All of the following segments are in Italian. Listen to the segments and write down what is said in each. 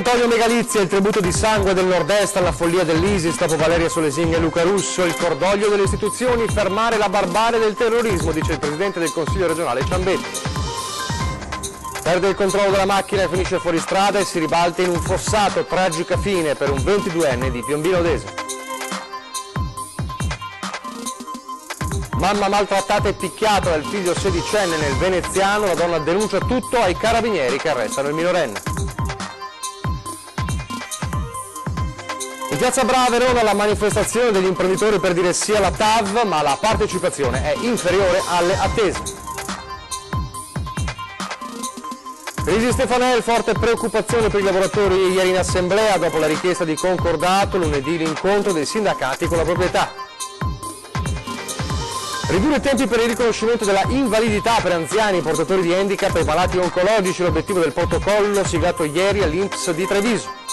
Antonio Megalizia, il tributo di sangue del Nord-Est alla follia dell'ISIS dopo Valeria Solesin e Luca Russo, il cordoglio delle istituzioni, fermare la barbarie del terrorismo, dice il Presidente del Consiglio regionale Ciambetti. Perde il controllo della macchina e finisce fuori strada e si ribalta in un fossato, tragica fine per un 22enne di Piombino Dese. Mamma maltrattata e picchiata dal figlio 16enne nel Veneziano, la donna denuncia tutto ai carabinieri che arrestano il minorenne. In Piazza Bra a Verona la manifestazione degli imprenditori per dire sì alla TAV, ma la partecipazione è inferiore alle attese. Crisi Stefanel, forte preoccupazione per i lavoratori ieri in assemblea dopo la richiesta di concordato, lunedì l'incontro dei sindacati con la proprietà. Ridurre i tempi per il riconoscimento della invalidità per anziani, portatori di handicap e malati oncologici, l'obiettivo del protocollo siglato ieri all'INPS di Treviso.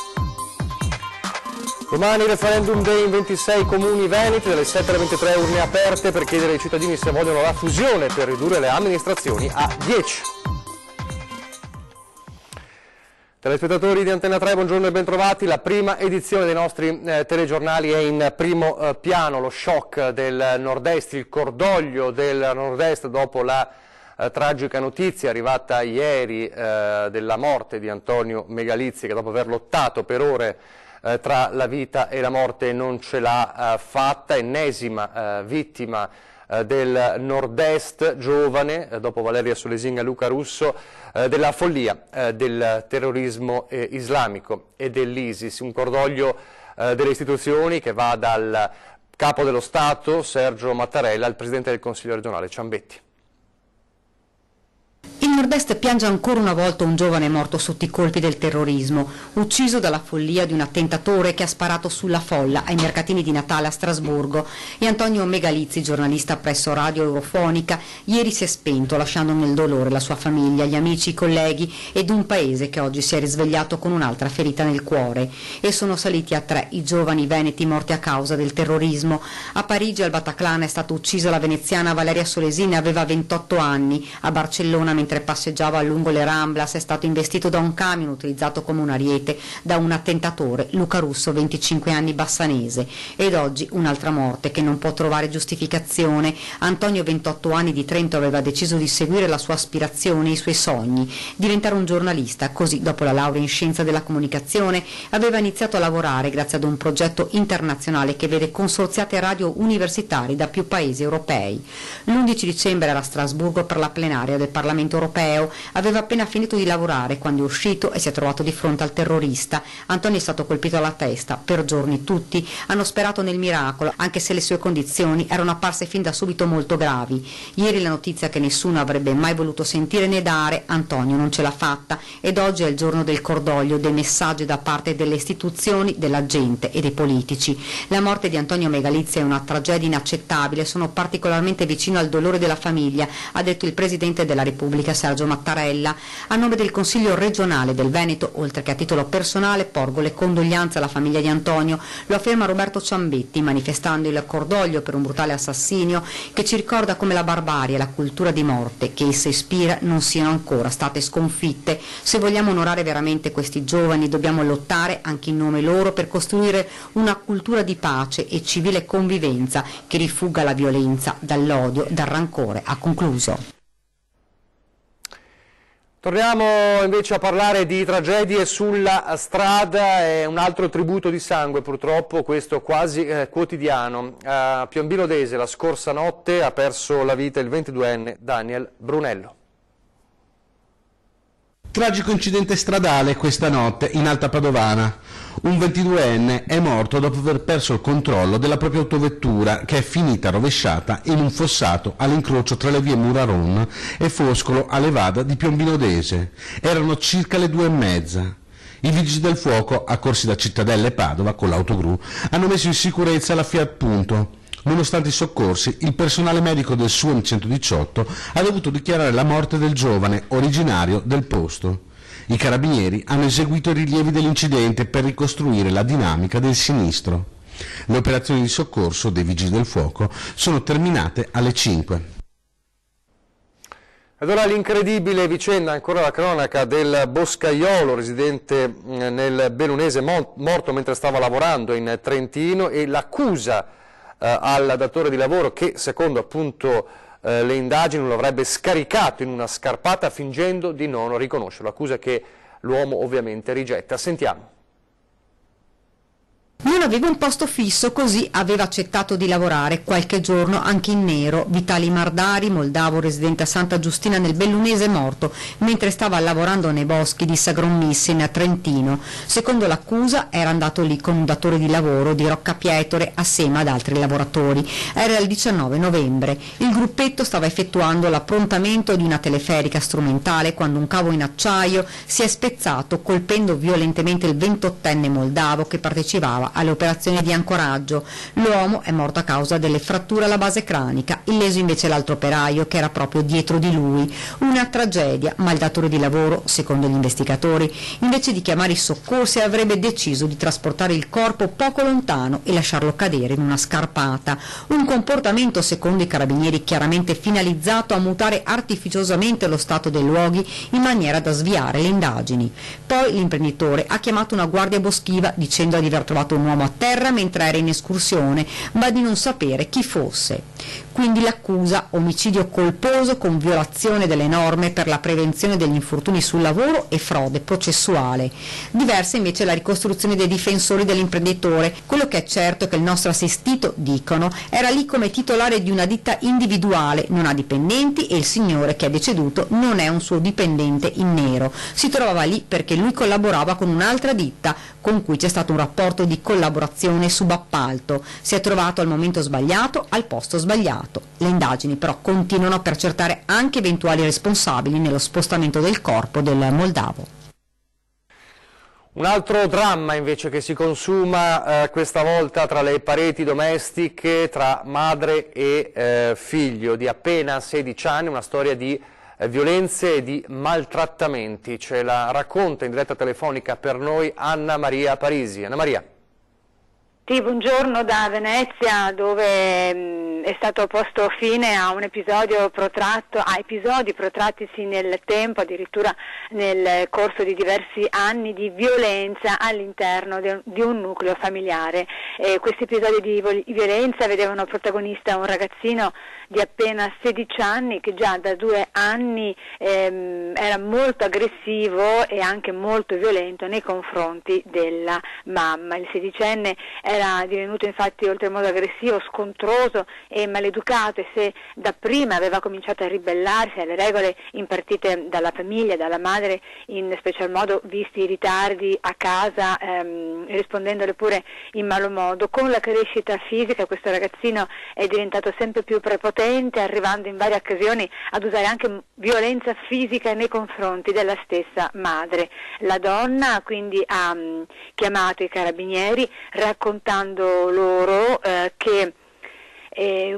Domani referendum day in 26 comuni veneti, dalle 7 alle 23 urne aperte per chiedere ai cittadini se vogliono la fusione per ridurre le amministrazioni a 10. Telespettatori di Antenna 3, buongiorno e bentrovati. La prima edizione dei nostri telegiornali è in primo piano, lo shock del Nord-Est, il cordoglio del Nord-Est dopo la tragica notizia arrivata ieri della morte di Antonio Megalizia, che dopo aver lottato per ore tra la vita e la morte non ce l'ha fatta, ennesima vittima del Nord-Est, giovane, dopo Valeria Solesin e Luca Russo, della follia del terrorismo islamico e dell'ISIS. Un cordoglio delle istituzioni che va dal Capo dello Stato, Sergio Mattarella, al Presidente del Consiglio regionale, Ciambetti. Il Nord-Est piange ancora una volta un giovane morto sotto i colpi del terrorismo, ucciso dalla follia di un attentatore che ha sparato sulla folla ai mercatini di Natale a Strasburgo, e Antonio Megalizzi, giornalista presso Radio Eurofonica, ieri si è spento lasciando nel dolore la sua famiglia, gli amici, i colleghi ed un paese che oggi si è risvegliato con un'altra ferita nel cuore. E sono saliti a 3 i giovani veneti morti a causa del terrorismo. A Parigi, al Bataclan, è stata uccisa la veneziana Valeria Solesin, aveva 28 anni. A Barcellona, mentre passeggiava lungo le Ramblas, è stato investito da un camion utilizzato come un ariete da un attentatore, Luca Russo, 25 anni, bassanese. Ed oggi un'altra morte che non può trovare giustificazione. Antonio, 28 anni, di Trento, aveva deciso di seguire la sua aspirazione, i suoi sogni, diventare un giornalista. Così, dopo la laurea in scienza della comunicazione, aveva iniziato a lavorare grazie ad un progetto internazionale che vede consorziate radio universitari da più paesi europei. L'11 dicembre era a Strasburgo per la plenaria del Parlamento europeo. Aveva appena finito di lavorare quando è uscito e si è trovato di fronte al terrorista. Antonio è stato colpito alla testa. Per giorni tutti hanno sperato nel miracolo, anche se le sue condizioni erano apparse fin da subito molto gravi. Ieri la notizia che nessuno avrebbe mai voluto sentire né dare, Antonio non ce l'ha fatta, ed oggi è il giorno del cordoglio, dei messaggi da parte delle istituzioni, della gente e dei politici. La morte di Antonio Megalizia è una tragedia inaccettabile, sono particolarmente vicino al dolore della famiglia, ha detto il Presidente della Repubblica Sergio Mattarella. A nome del Consiglio regionale del Veneto, oltre che a titolo personale, porgo le condoglianze alla famiglia di Antonio. Lo afferma Roberto Ciambetti, manifestando il cordoglio per un brutale assassinio che ci ricorda come la barbarie e la cultura di morte che essa ispira non siano ancora state sconfitte. Se vogliamo onorare veramente questi giovani, dobbiamo lottare anche in nome loro per costruire una cultura di pace e civile convivenza che rifugga la violenza dall'odio, dal rancore. Ha concluso. Torniamo invece a parlare di tragedie sulla strada. È un altro tributo di sangue, purtroppo questo quasi quotidiano. A Piombino Dese la scorsa notte ha perso la vita il 22enne Daniel Brunello. Tragico incidente stradale questa notte in Alta Padovana. Un 22enne è morto dopo aver perso il controllo della propria autovettura, che è finita rovesciata in un fossato all'incrocio tra le vie Muraron e Foscolo a Levada di Piombino Dese. Erano circa le 2:30. I vigili del fuoco, accorsi da Cittadella e Padova con l'autogru, hanno messo in sicurezza la Fiat Punto. Nonostante i soccorsi, il personale medico del SUAM 118 ha dovuto dichiarare la morte del giovane, originario del posto. I carabinieri hanno eseguito i rilievi dell'incidente per ricostruire la dinamica del sinistro. Le operazioni di soccorso dei vigili del fuoco sono terminate alle 5. Ed ora l'incredibile vicenda, ancora la cronaca, del boscaiolo residente nel Bellunese morto mentre stava lavorando in Trentino, e l'accusa al datore di lavoro che, secondo appunto le indagini, lo avrebbe scaricato in una scarpata fingendo di non riconoscerlo, accusa che l'uomo ovviamente rigetta. Sentiamo. Non aveva un posto fisso, così aveva accettato di lavorare qualche giorno anche in nero. Vitali Mardari, moldavo residente a Santa Giustina nel Bellunese, morto mentre stava lavorando nei boschi di Sagrommisse in Trentino. Secondo l'accusa era andato lì con un datore di lavoro di Roccapietore assieme ad altri lavoratori. Era il 19 novembre. Il gruppetto stava effettuando l'approntamento di una teleferica strumentale quando un cavo in acciaio si è spezzato, colpendo violentemente il 28enne moldavo che partecipava alle operazioni di ancoraggio. L'uomo è morto a causa delle fratture alla base cranica, illeso invece l'altro operaio che era proprio dietro di lui. Una tragedia, ma il datore di lavoro, secondo gli investigatori, invece di chiamare i soccorsi avrebbe deciso di trasportare il corpo poco lontano e lasciarlo cadere in una scarpata. Un comportamento, secondo i carabinieri, chiaramente finalizzato a mutare artificiosamente lo stato dei luoghi in maniera da sviare le indagini. Poi l'imprenditore ha chiamato una guardia boschiva dicendo di aver trovato un uomo a terra mentre era in escursione, ma di non sapere chi fosse. Quindi l'accusa: omicidio colposo con violazione delle norme per la prevenzione degli infortuni sul lavoro e frode processuale. Diversa invece la ricostruzione dei difensori dell'imprenditore. Quello che è certo è che il nostro assistito, dicono, era lì come titolare di una ditta individuale, non ha dipendenti e il signore che è deceduto non è un suo dipendente in nero. Si trovava lì perché lui collaborava con un'altra ditta con cui c'è stato un rapporto di collaborazione subappalto. Si è trovato al momento sbagliato, al posto sbagliato. Le indagini però continuano per accertare anche eventuali responsabili nello spostamento del corpo del moldavo. Un altro dramma invece che si consuma questa volta tra le pareti domestiche, tra madre e figlio di appena 16 anni, una storia di violenze e di maltrattamenti. Ce la racconta in diretta telefonica per noi Anna Maria Parisi. Anna Maria. Sì, buongiorno da Venezia, dove è stato posto fine a un episodio protratto, a episodi protrattisi nel tempo, addirittura nel corso di diversi anni di violenza all'interno di un nucleo familiare. Questi episodi di violenza vedevano protagonista un ragazzino di appena 16 anni che già da 2 anni era molto aggressivo e anche molto violento nei confronti della mamma. Il 16enne era divenuto infatti oltremodo aggressivo, scontroso e maleducato, e se dapprima aveva cominciato a ribellarsi alle regole impartite dalla famiglia, dalla madre, in special modo visti i ritardi a casa, rispondendole pure in malo modo, con la crescita fisica questo ragazzino è diventato sempre più prepotente, arrivando in varie occasioni ad usare anche violenza fisica nei confronti della stessa madre. La donna quindi ha chiamato i carabinieri raccontando loro che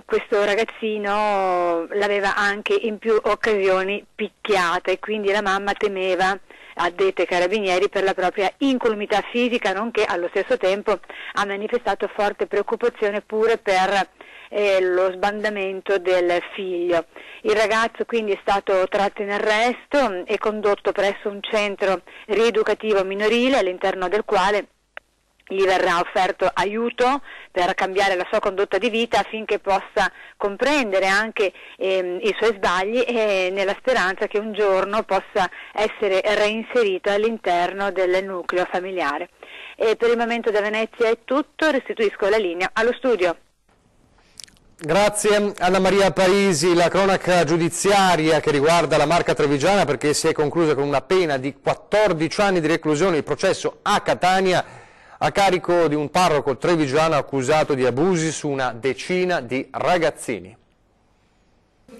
questo ragazzino l'aveva anche in più occasioni picchiata, e quindi la mamma temeva, ha detto ai carabinieri, per la propria incolumità fisica, nonché allo stesso tempo ha manifestato forte preoccupazione pure per lo sbandamento del figlio. Il ragazzo quindi è stato tratto in arresto e condotto presso un centro rieducativo minorile, all'interno del quale gli verrà offerto aiuto per cambiare la sua condotta di vita affinché possa comprendere anche i suoi sbagli, e nella speranza che un giorno possa essere reinserito all'interno del nucleo familiare. E per il momento da Venezia è tutto, restituisco la linea allo studio. Grazie Anna Maria Parisi. La cronaca giudiziaria che riguarda la Marca Trevigiana, perché si è conclusa con una pena di 14 anni di reclusione il processo a Catania a carico di un parroco trevigiano accusato di abusi su una decina di ragazzini.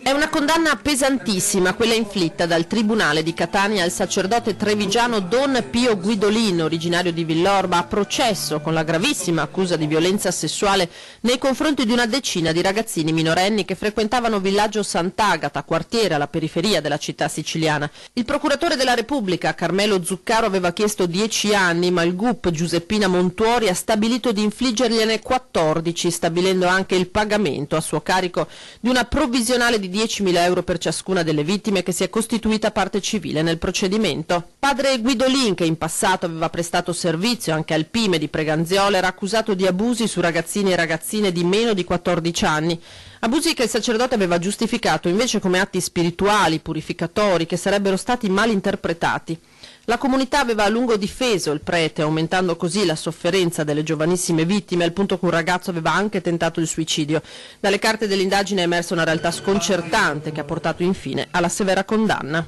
È una condanna pesantissima quella inflitta dal Tribunale di Catania al sacerdote trevigiano Don Pio Guidolino, originario di Villorba, a processo con la gravissima accusa di violenza sessuale nei confronti di una decina di ragazzini minorenni che frequentavano Villaggio Sant'Agata, quartiere alla periferia della città siciliana. Il procuratore della Repubblica, Carmelo Zuccaro, aveva chiesto 10 anni, ma il GUP Giuseppina Montuori ha stabilito di infliggergliene 14, stabilendo anche il pagamento a suo carico di una provvisionale totale di 10.000 euro per ciascuna delle vittime che si è costituita parte civile nel procedimento. Padre Guidolin, che in passato aveva prestato servizio anche al Pime di Preganziola, era accusato di abusi su ragazzini e ragazzine di meno di 14 anni. Abusi che il sacerdote aveva giustificato invece come atti spirituali, purificatori, che sarebbero stati mal interpretati. La comunità aveva a lungo difeso il prete, aumentando così la sofferenza delle giovanissime vittime, al punto che un ragazzo aveva anche tentato il suicidio. Dalle carte dell'indagine è emersa una realtà sconcertante che ha portato infine alla severa condanna.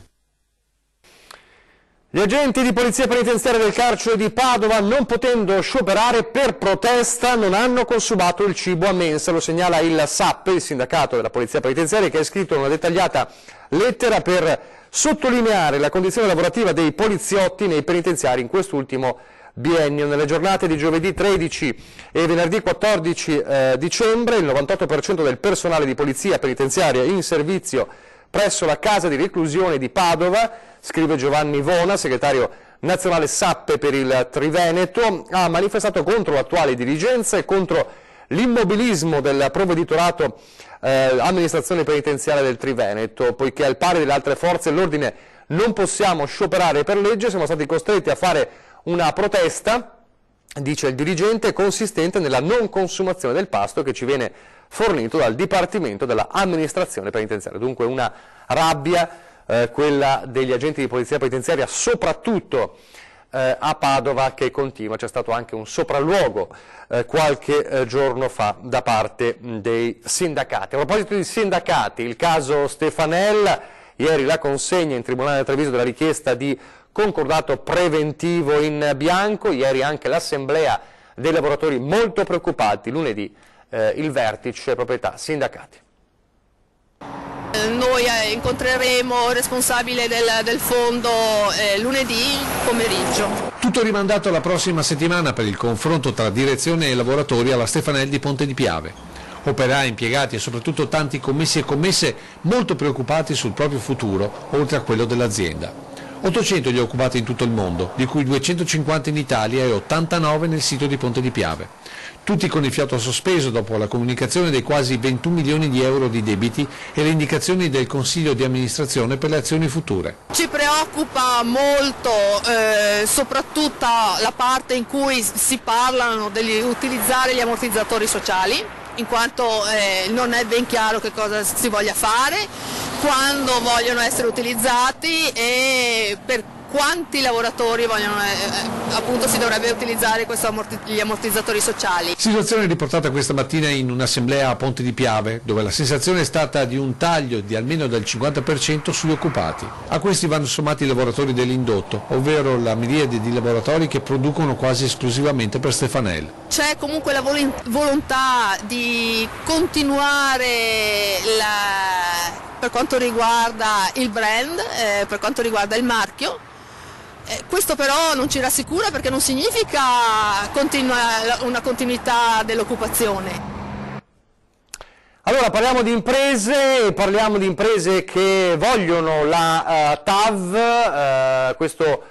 Gli agenti di polizia penitenziaria del carcere di Padova, non potendo scioperare per protesta, non hanno consumato il cibo a mensa, lo segnala il SAP, il sindacato della polizia penitenziaria, che ha scritto una dettagliata lettera per sottolineare la condizione lavorativa dei poliziotti nei penitenziari in quest'ultimo biennio. Nelle giornate di giovedì 13 e venerdì 14 dicembre il 98% del personale di polizia penitenziaria in servizio presso la casa di reclusione di Padova, scrive Giovanni Vona, segretario nazionale SAP per il Triveneto, ha manifestato contro l'attuale dirigenza e contro l'immobilismo del provveditorato amministrazione penitenziaria del Triveneto, poiché al pari delle altre forze dell'ordine non possiamo scioperare per legge, siamo stati costretti a fare una protesta, dice il dirigente, consistente nella non consumazione del pasto che ci viene fornito dal Dipartimento dell'amministrazione penitenziaria. Dunque una rabbia, quella degli agenti di polizia penitenziaria, soprattutto a Padova, che continua. C'è stato anche un sopralluogo qualche giorno fa da parte dei sindacati. A proposito di sindacati, il caso Stefanel, ieri la consegna in Tribunale di Treviso della richiesta di concordato preventivo in bianco, ieri anche l'assemblea dei lavoratori molto preoccupati, lunedì il vertice proprietà sindacati. Noi incontreremo il responsabile del fondo lunedì pomeriggio. Tutto rimandato alla prossima settimana per il confronto tra direzione e lavoratori alla Stefanel di Ponte di Piave. Operai, impiegati e soprattutto tanti commessi e commesse molto preoccupati sul proprio futuro, oltre a quello dell'azienda. 800 gli occupati in tutto il mondo, di cui 250 in Italia e 89 nel sito di Ponte di Piave. Tutti con il fiato sospeso dopo la comunicazione dei quasi 21 milioni di euro di debiti e le indicazioni del Consiglio di amministrazione per le azioni future. Ci preoccupa molto soprattutto la parte in cui si parlano di utilizzare gli ammortizzatori sociali, in quanto non è ben chiaro che cosa si voglia fare, quando vogliono essere utilizzati e per quanti lavoratori vogliono, appunto si dovrebbe utilizzare gli ammortizzatori sociali. Situazione riportata questa mattina in un'assemblea a Ponte di Piave, dove la sensazione è stata di un taglio di almeno del 50% sugli occupati. A questi vanno sommati i lavoratori dell'indotto, ovvero la miriade di lavoratori che producono quasi esclusivamente per Stefanel. C'è comunque la volontà di continuare per quanto riguarda il brand, per quanto riguarda il marchio. Questo però non ci rassicura perché non significa una continuità dell'occupazione. Allora parliamo di imprese che vogliono la TAV, questo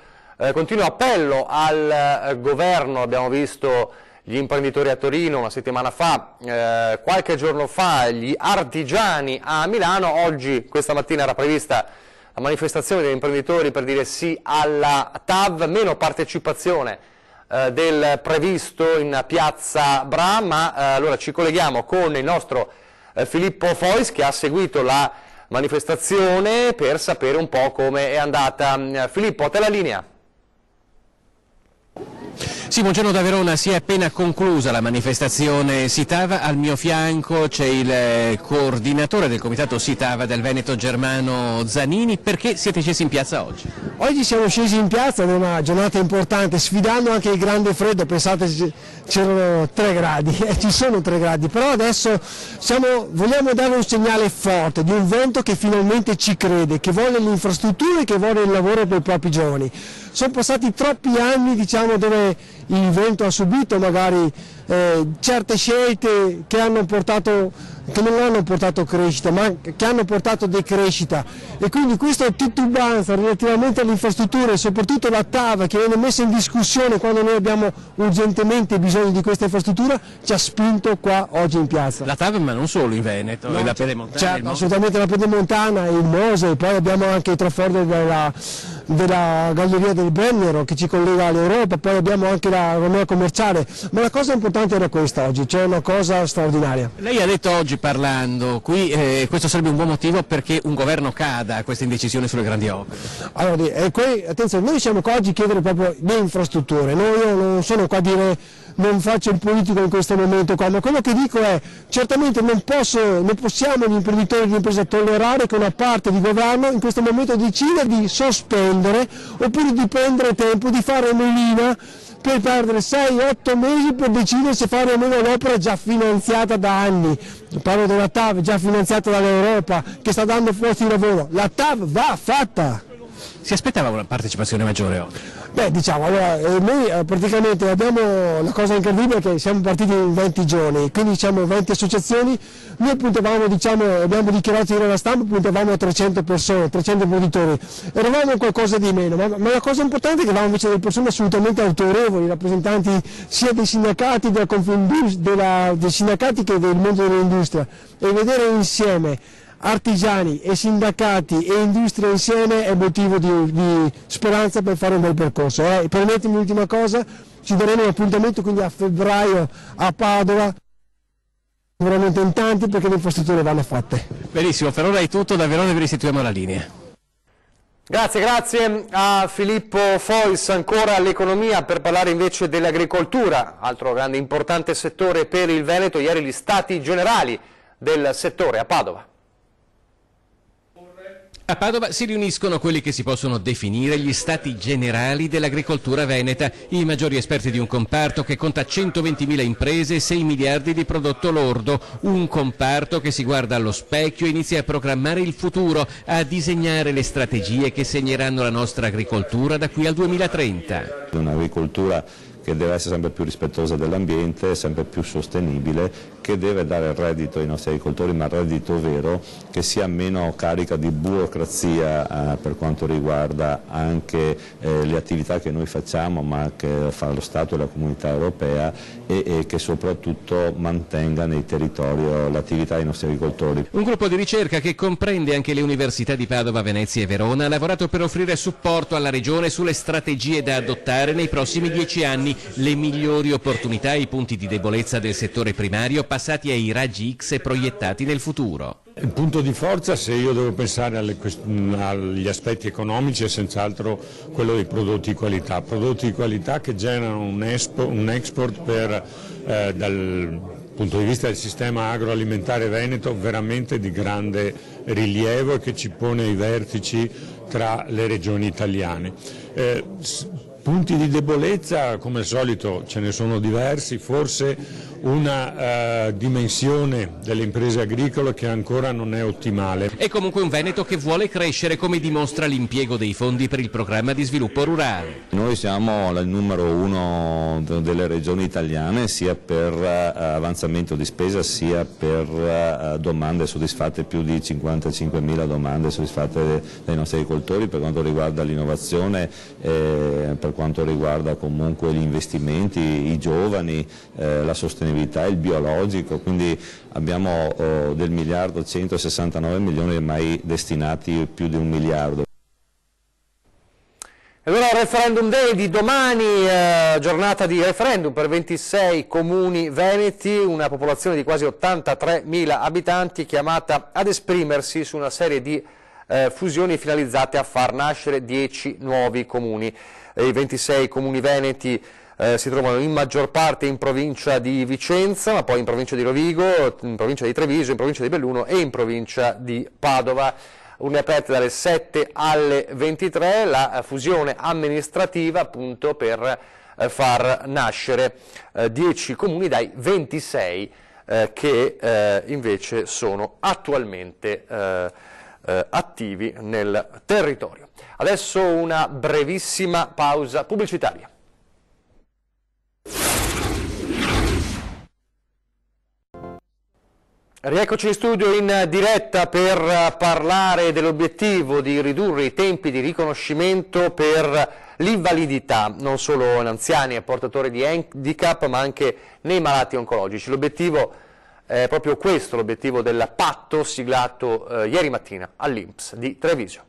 continuo appello al governo. Abbiamo visto gli imprenditori a Torino una settimana fa, qualche giorno fa gli artigiani a Milano, oggi, questa mattina era prevista la manifestazione degli imprenditori per dire sì alla TAV, meno partecipazione del previsto in piazza Bra, ma allora ci colleghiamo con il nostro Filippo Fois, che ha seguito la manifestazione, per sapere un po' come è andata. Filippo, a te la linea. Sì, buongiorno da Verona, si è appena conclusa la manifestazione Sitava, al mio fianco c'è il coordinatore del comitato Sitava del Veneto, Germano Zanini. Perché siete scesi in piazza oggi? Oggi siamo scesi in piazza in una giornata importante, sfidando anche il grande freddo. Pensate, c'erano 3 gradi, ci sono 3 gradi, però adesso vogliamo dare un segnale forte di un vento che finalmente ci crede, che vuole le infrastrutture, che vuole il lavoro per i propri giovani. sono passati troppi anni, diciamo, dove il Veneto ha subito magari certe scelte che non hanno portato crescita, ma che hanno portato decrescita, e quindi questa titubanza relativamente alle infrastrutture e soprattutto la TAV che viene messa in discussione quando noi abbiamo urgentemente bisogno di questa infrastruttura ci ha spinto qua oggi in piazza. La TAV, ma non solo in Veneto, No, la Pedemontana. Certo, assolutamente la Pedemontana, il Mose, poi abbiamo anche i trafori della Galleria del Brennero che ci collega all'Europa, poi abbiamo anche la Romea commerciale, ma la cosa importante era questa oggi, cioè una cosa straordinaria. Lei ha detto oggi parlando qui, questo sarebbe un buon motivo perché un governo cada a questa indecisione sulle grandi opere. Allora, attenzione, noi siamo qua oggi a chiedere proprio le infrastrutture, io non sono qua a dire, non faccio il politico in questo momento qua, ma quello che dico è, certamente non possiamo gli imprenditori e le imprese tollerare che una parte di governo in questo momento decida di sospendere oppure di prendere tempo, di fare melina per perdere 6-8 mesi per decidere se fare o meno l'opera già finanziata da anni. Parlo della TAV già finanziata dall'Europa che sta dando posti di lavoro. La TAV va fatta! Si aspettava una partecipazione maggiore oggi? Beh, diciamo, allora, noi praticamente abbiamo la cosa incredibile che siamo partiti in 20 giorni, quindi diciamo 20 associazioni, noi puntavamo, diciamo, abbiamo dichiarato ieri alla stampa, puntavamo a 300 persone, 300 imprenditori, eravamo qualcosa di meno, ma la cosa importante è che avevamo invece delle persone assolutamente autorevoli, rappresentanti sia dei sindacati, dei sindacati che del mondo dell'industria, e vedere insieme artigiani e sindacati e industria insieme è motivo di speranza per fare un bel percorso. Permettimi l'ultima cosa, ci daremo un appuntamento quindi a febbraio a Padova, veramente in tanti perché le infrastrutture vanno fatte. Benissimo, per ora è tutto, da Verona vi restituiamo la linea. Grazie a Filippo Fois. Ancora l'economia per parlare invece dell'agricoltura, altro grande importante settore per il Veneto. Ieri gli stati generali del settore a Padova. A Padova si riuniscono quelli che si possono definire gli stati generali dell'agricoltura veneta, i maggiori esperti di un comparto che conta 120.000 imprese e 6 miliardi di prodotto lordo, un comparto che si guarda allo specchio e inizia a programmare il futuro, a disegnare le strategie che segneranno la nostra agricoltura da qui al 2030. Un'agricoltura che deve essere sempre più rispettosa dell'ambiente, sempre più sostenibile, che deve dare reddito ai nostri agricoltori, ma reddito vero, che sia meno carica di burocrazia per quanto riguarda anche le attività che noi facciamo, ma che fa lo Stato e la Comunità Europea, e che soprattutto mantenga nei territori l'attività dei nostri agricoltori. Un gruppo di ricerca che comprende anche le università di Padova, Venezia e Verona ha lavorato per offrire supporto alla Regione sulle strategie da adottare nei prossimi 10 anni, le migliori opportunità e i punti di debolezza del settore primario passati ai raggi X e proiettati nel futuro. Il punto di forza, se io devo pensare agli aspetti economici, è senz'altro quello dei prodotti di qualità che generano un export dal punto di vista del sistema agroalimentare veneto veramente di grande rilievo e che ci pone ai vertici tra le regioni italiane. Punti di debolezza, come al solito ce ne sono diversi, forse una dimensione delle imprese agricole che ancora non è ottimale. È comunque un Veneto che vuole crescere, come dimostra l'impiego dei fondi per il programma di sviluppo rurale. Noi siamo il numero 1 delle regioni italiane sia per avanzamento di spesa sia per domande soddisfatte, più di 55.000 domande soddisfatte dai nostri agricoltori per quanto riguarda l'innovazione, per quanto riguarda comunque gli investimenti, i giovani, la sostenibilità, il biologico, quindi abbiamo del 1.169 milioni ormai destinati, più di 1 miliardo. E allora il referendum day di domani, giornata di referendum per 26 comuni veneti, una popolazione di quasi 83.000 abitanti chiamata ad esprimersi su una serie di fusioni finalizzate a far nascere 10 nuovi comuni. I 26 comuni veneti si trovano in maggior parte in provincia di Vicenza, ma poi in provincia di Rovigo, in provincia di Treviso, in provincia di Belluno e in provincia di Padova. Urne aperte dalle 7 alle 23, la fusione amministrativa appunto per far nascere 10 comuni dai 26 che invece sono attualmente attivi nel territorio. Adesso una brevissima pausa pubblicitaria. Rieccoci in studio in diretta per parlare dell'obiettivo di ridurre i tempi di riconoscimento per l'invalidità, non solo in anziani e portatori di handicap, ma anche nei malati oncologici. L'obiettivo è proprio questo, l'obiettivo del patto siglato ieri mattina all'INPS di Treviso.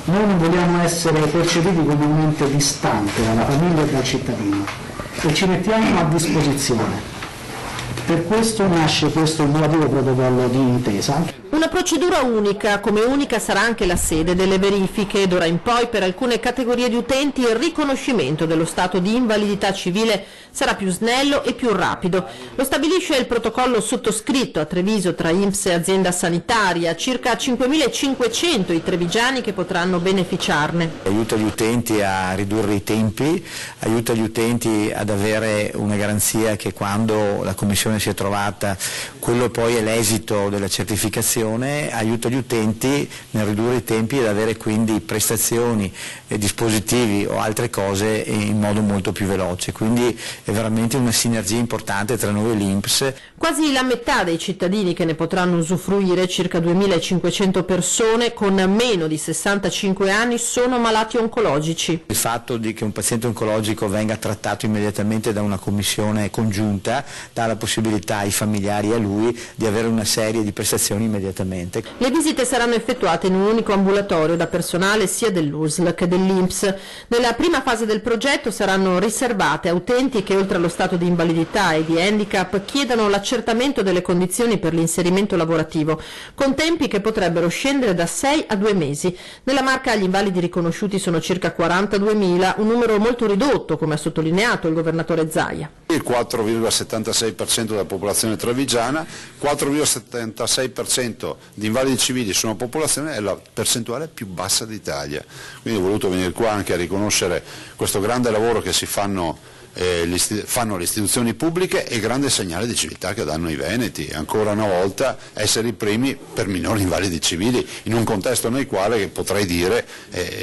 Noi non vogliamo essere percepiti come un ente distante dalla famiglia e dal cittadino e ci mettiamo a disposizione. Per questo nasce questo innovativo protocollo di intesa. Una procedura unica, come unica sarà anche la sede delle verifiche. D'ora in poi per alcune categorie di utenti il riconoscimento dello stato di invalidità civile sarà più snello e più rapido. Lo stabilisce il protocollo sottoscritto a Treviso tra INPS e azienda sanitaria, circa 5.500 i trevigiani che potranno beneficiarne. Aiuta gli utenti a ridurre i tempi, aiuta gli utenti ad avere una garanzia che quando la commissione si è trovata, quello poi è l'esito della certificazione, aiuta gli utenti nel ridurre i tempi ed avere quindi prestazioni, dispositivi o altre cose in modo molto più veloce, quindi è veramente una sinergia importante tra noi e l'INPS. Quasi la metà dei cittadini che ne potranno usufruire, circa 2.500 persone con meno di 65 anni, sono malati oncologici. Il fatto di che un paziente oncologico venga trattato immediatamente da una commissione congiunta dà la possibilità ai familiari e a lui di avere una serie di prestazioni immediatamente. Le visite saranno effettuate in un unico ambulatorio da personale sia dell'USL che dell'INPS. Nella prima fase del progetto saranno riservate a utenti che oltre allo stato di invalidità e di handicap chiedano l'accertamento delle condizioni per l'inserimento lavorativo, con tempi che potrebbero scendere da 6 a 2 mesi. Nella Marca gli invalidi riconosciuti sono circa 42.000, un numero molto ridotto, come ha sottolineato il governatore Zaia. Il 4,76% della popolazione trevigiana, 4,76% di invalidi civili su una popolazione è la percentuale più bassa d'Italia. Quindi ho voluto venire qua anche a riconoscere questo grande lavoro che si fanno le istituzioni pubbliche e il grande segnale di civiltà che danno i veneti, ancora una volta essere i primi per minori invalidi civili, in un contesto nel quale potrei dire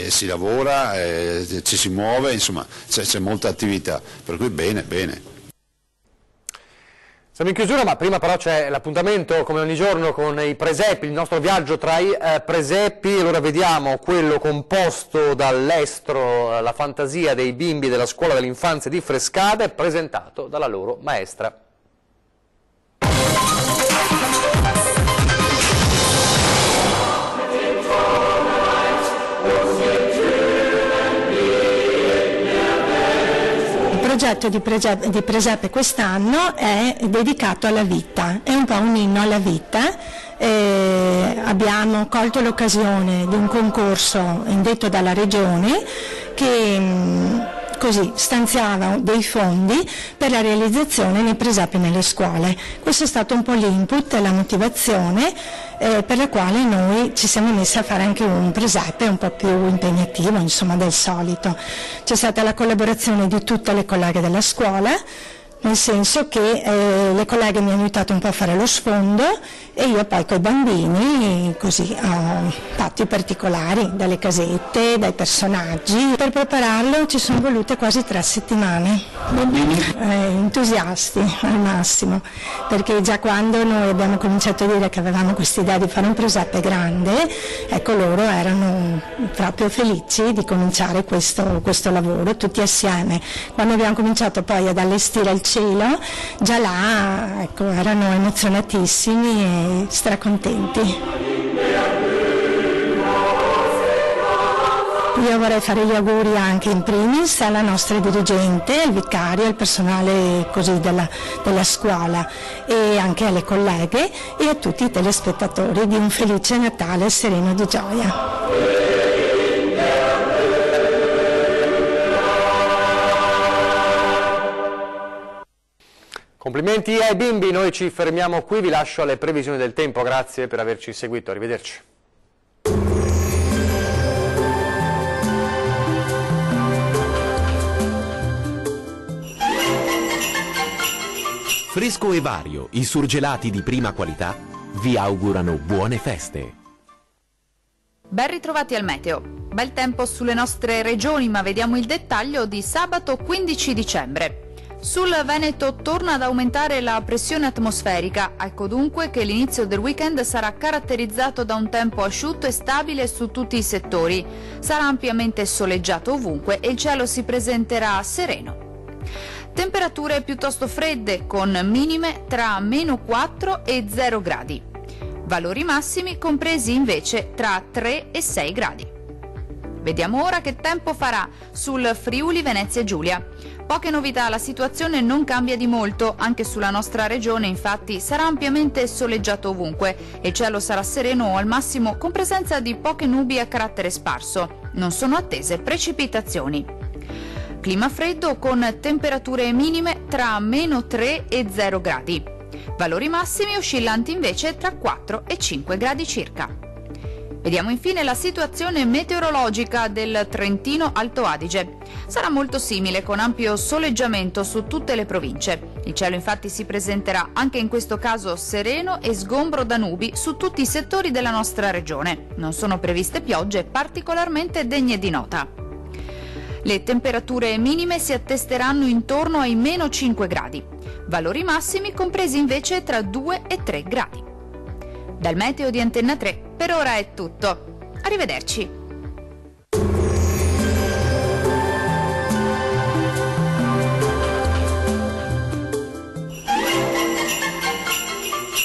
si lavora, ci si muove, insomma c'è molta attività, per cui bene, bene. Siamo in chiusura, ma prima però c'è l'appuntamento come ogni giorno con i presepi, il nostro viaggio tra i presepi. Allora vediamo quello composto dall'estro, la fantasia dei bimbi della scuola dell'infanzia di Frescade, presentato dalla loro maestra. Il progetto di Presepe quest'anno è dedicato alla vita, è un po' un inno alla vita. Abbiamo colto l'occasione di un concorso indetto dalla Regione che così stanziava dei fondi per la realizzazione dei presepi nelle scuole. Questo è stato un po' l'input e la motivazione per la quale noi ci siamo messi a fare anche un presepe un po' più impegnativo, insomma, del solito. C'è stata la collaborazione di tutte le colleghe della scuola, nel senso che le colleghe mi hanno aiutato un po' a fare lo sfondo e io poi con i bambini così ho fatto i particolari, dalle casette, dai personaggi. Per prepararlo ci sono volute quasi 3 settimane. Bambini? Entusiasti al massimo, perché già quando noi abbiamo cominciato a dire che avevamo questa idea di fare un presepe grande, ecco, loro erano proprio felici di cominciare questo lavoro tutti assieme. Quando abbiamo cominciato poi ad allestire il cielo, già là ecco, erano emozionatissimi e stracontenti. Io vorrei fare gli auguri anche in primis alla nostra dirigente, al vicario, al personale così della scuola e anche alle colleghe e a tutti i telespettatori di un felice Natale sereno di gioia. Complimenti ai bimbi, noi ci fermiamo qui, vi lascio alle previsioni del tempo, grazie per averci seguito, arrivederci. Fresco e vario, i surgelati di prima qualità vi augurano buone feste. Ben ritrovati al meteo. Bel tempo sulle nostre regioni, ma vediamo il dettaglio di sabato 15 dicembre. Sul Veneto torna ad aumentare la pressione atmosferica, ecco dunque che l'inizio del weekend sarà caratterizzato da un tempo asciutto e stabile su tutti i settori. Sarà ampiamente soleggiato ovunque e il cielo si presenterà sereno. Temperature piuttosto fredde, con minime tra -4 e 0 gradi. Valori massimi compresi invece tra 3 e 6 gradi. Vediamo ora che tempo farà sul Friuli Venezia Giulia. Poche novità, la situazione non cambia di molto, anche sulla nostra regione infatti sarà ampiamente soleggiato ovunque e il cielo sarà sereno o al massimo con presenza di poche nubi a carattere sparso. Non sono attese precipitazioni. Clima freddo con temperature minime tra -3 e 0 gradi. Valori massimi oscillanti invece tra 4 e 5 gradi circa. Vediamo infine la situazione meteorologica del Trentino Alto Adige. Sarà molto simile, con ampio soleggiamento su tutte le province. Il cielo infatti si presenterà anche in questo caso sereno e sgombro da nubi su tutti i settori della nostra regione. Non sono previste piogge particolarmente degne di nota. Le temperature minime si attesteranno intorno ai -5 gradi. Valori massimi compresi invece tra 2 e 3 gradi. Dal meteo di Antenna 3 per ora è tutto. Arrivederci.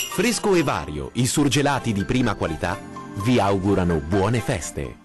Fresco e Vario, i surgelati di prima qualità, vi augurano buone feste.